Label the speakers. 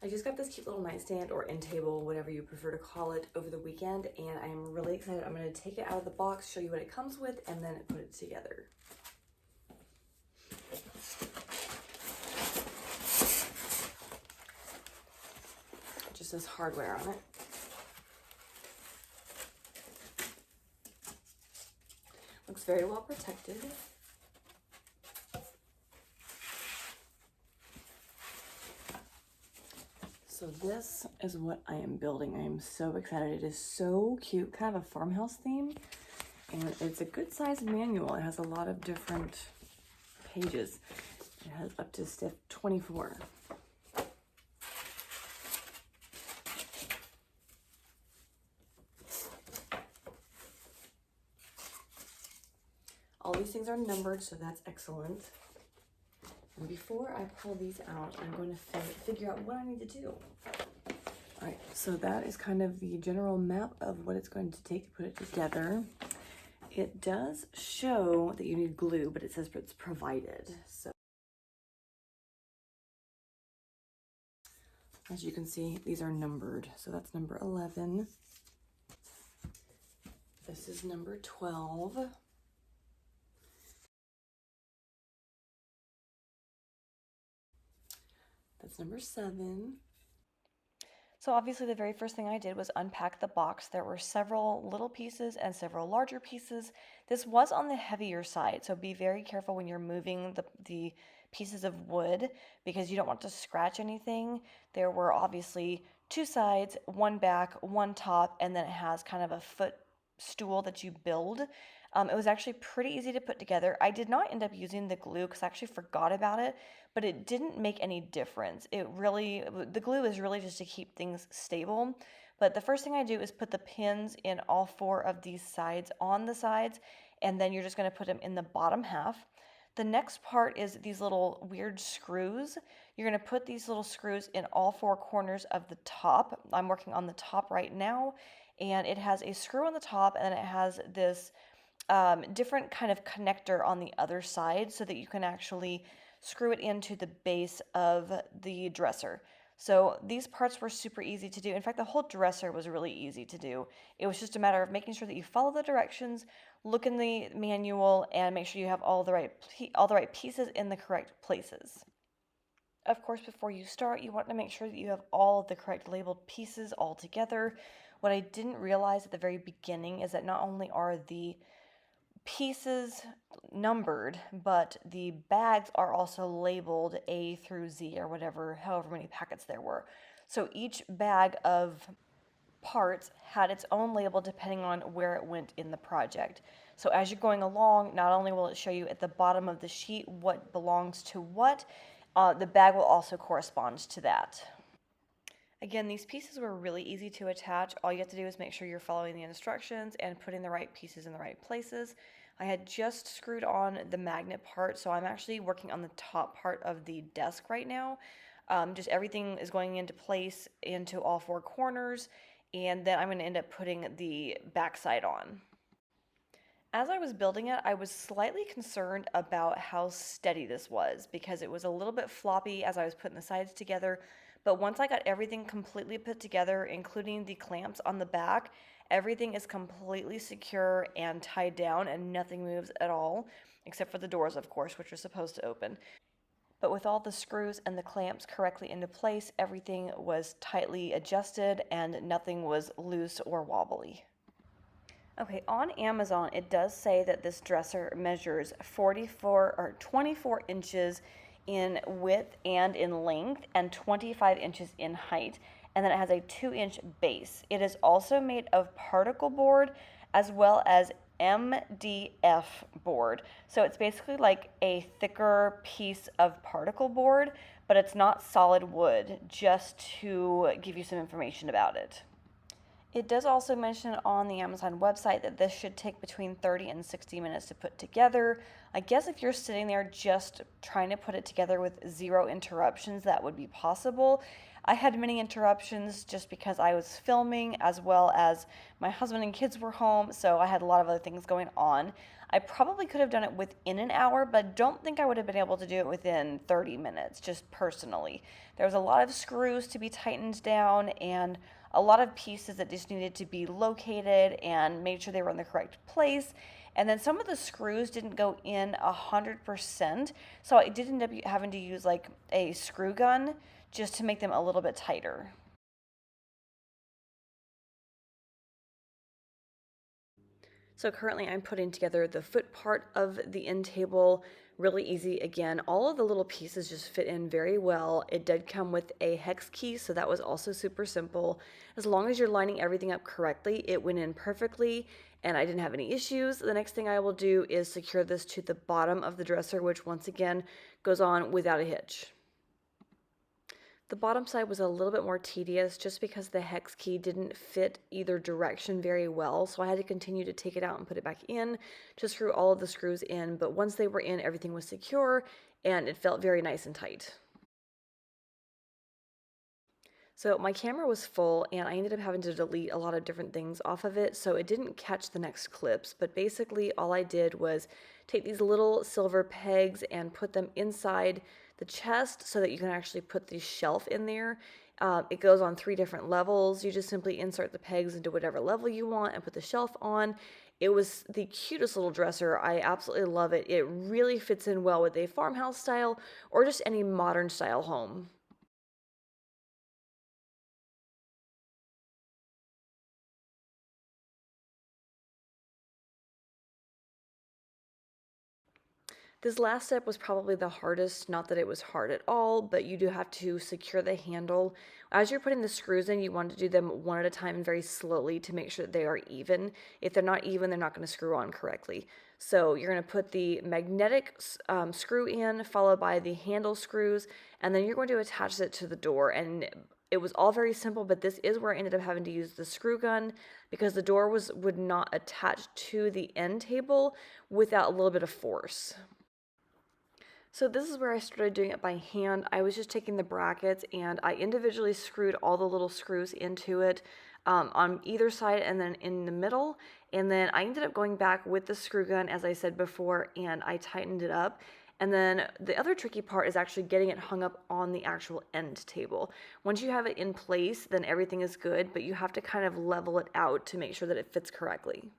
Speaker 1: I just got this cute little nightstand or end table, whatever you prefer to call it, over the weekend, and I am really excited. I'm going to take it out of the box, show you what it comes with, and then put it together. It just says hardware on it. Looks very well protected. So this is what I am building. I am so excited. It is so cute, kind of a farmhouse theme. And it's a good sized manual. It has a lot of different pages. It has up to step 24. All these things are numbered, so that's excellent. And before I pull these out, I'm going to figure out what I need to do. All right, so that is kind of the general map of what it's going to take to put it together. It does show that you need glue, but it says it's provided. So as you can see, these are numbered. So that's number 11. This is number 12. That's number 7.
Speaker 2: So obviously the very first thing I did was unpack the box. There were several little pieces and several larger pieces. This was on the heavier side, so be very careful when you're moving the pieces of wood because you don't want to scratch anything. There were obviously 2 sides, 1 back, 1 top, and then it has kind of a footstool that you build. It was actually pretty easy to put together. I did not end up using the glue because I actually forgot about it, but it didn't make any difference. The glue is really just to keep things stable. But the first thing I do is put the pins in all 4 of these sides on the sides, and then you're just going to put them in the bottom half. The next part is these little weird screws. You're going to put these little screws in all 4 corners of the top. I'm working on the top right now, and it has a screw on the top, and then it has this different kind of connector on the other side so that you can actually screw it into the base of the dresser. So these parts were super easy to do. In fact, the whole dresser was really easy to do. It was just a matter of making sure that you follow the directions, look in the manual, and make sure you have all the right pieces in the correct places. Of course, before you start, you want to make sure that you have all of the correct labeled pieces all together. What I didn't realize at the very beginning is that not only are the pieces numbered, but the bags are also labeled A through Z or however many packets there were. So each bag of parts had its own label depending on where it went in the project. So as you're going along, not only will it show you at the bottom of the sheet what belongs to what, the bag will also correspond to that. Again, these pieces were really easy to attach. All you have to do is make sure you're following the instructions and putting the right pieces in the right places. I had just screwed on the magnet part, so I'm actually working on the top part of the desk right now. Just everything is going into place into all 4 corners, and then I'm going to end up putting the backside on. As I was building it, I was slightly concerned about how steady this was because it was a little bit floppy as I was putting the sides together. But once I got everything completely put together, including the clamps on the back, everything is completely secure and tied down and nothing moves at all, except for the doors, of course, which are supposed to open. But with all the screws and the clamps correctly into place, everything was tightly adjusted and nothing was loose or wobbly. Okay, on Amazon, it does say that this dresser measures 24 inches in width and in length and 25 inches in height, and then it has a 2-inch base. It is also made of particle board as well as MDF board. So it's basically like a thicker piece of particle board, but it's not solid wood, just to give you some information about it. It does also mention on the Amazon website that this should take between 30 and 60 minutes to put together. I guess if you're sitting there just trying to put it together with zero interruptions, that would be possible. I had many interruptions just because I was filming as well as my husband and kids were home, so I had a lot of other things going on. I probably could have done it within an hour, but don't think I would have been able to do it within 30 minutes, just personally. There was a lot of screws to be tightened down and a lot of pieces that just needed to be located and made sure they were in the correct place. And then some of the screws didn't go in 100%, so I did end up having to use like a screw gun just to make them a little bit tighter. So currently I'm putting together the foot part of the end table. Really easy. Again, all of the little pieces just fit in very well. It did come with a hex key, so that was also super simple. As long as you're lining everything up correctly, it went in perfectly and I didn't have any issues. The next thing I will do is secure this to the bottom of the dresser, which once again goes on without a hitch. The bottom side was a little bit more tedious just because the hex key didn't fit either direction very well, so I had to continue to take it out and put it back in to screw all of the screws in, but once they were in, everything was secure and it felt very nice and tight. So my camera was full and I ended up having to delete a lot of different things off of it, so it didn't catch the next clips, but basically all I did was take these little silver pegs and put them inside the chest so that you can actually put the shelf in there. It goes on 3 different levels. You just simply insert the pegs into whatever level you want and put the shelf on. It was the cutest little dresser. I absolutely love it. It really fits in well with a farmhouse style or just any modern style home. This last step was probably the hardest, not that it was hard at all, but you do have to secure the handle. As you're putting the screws in, you want to do them one at a time and very slowly to make sure that they are even. If they're not even, they're not going to screw on correctly. So you're going to put the magnetic screw in, followed by the handle screws, and then you're going to attach it to the door. And it was all very simple, but this is where I ended up having to use the screw gun because the door would not attach to the end table without a little bit of force. So this is where I started doing it by hand. I was just taking the brackets and I individually screwed all the little screws into it on either side and then in the middle. And then I ended up going back with the screw gun, as I said before, and I tightened it up. And then the other tricky part is actually getting it hung up on the actual end table. Once you have it in place, then everything is good, but you have to kind of level it out to make sure that it fits correctly.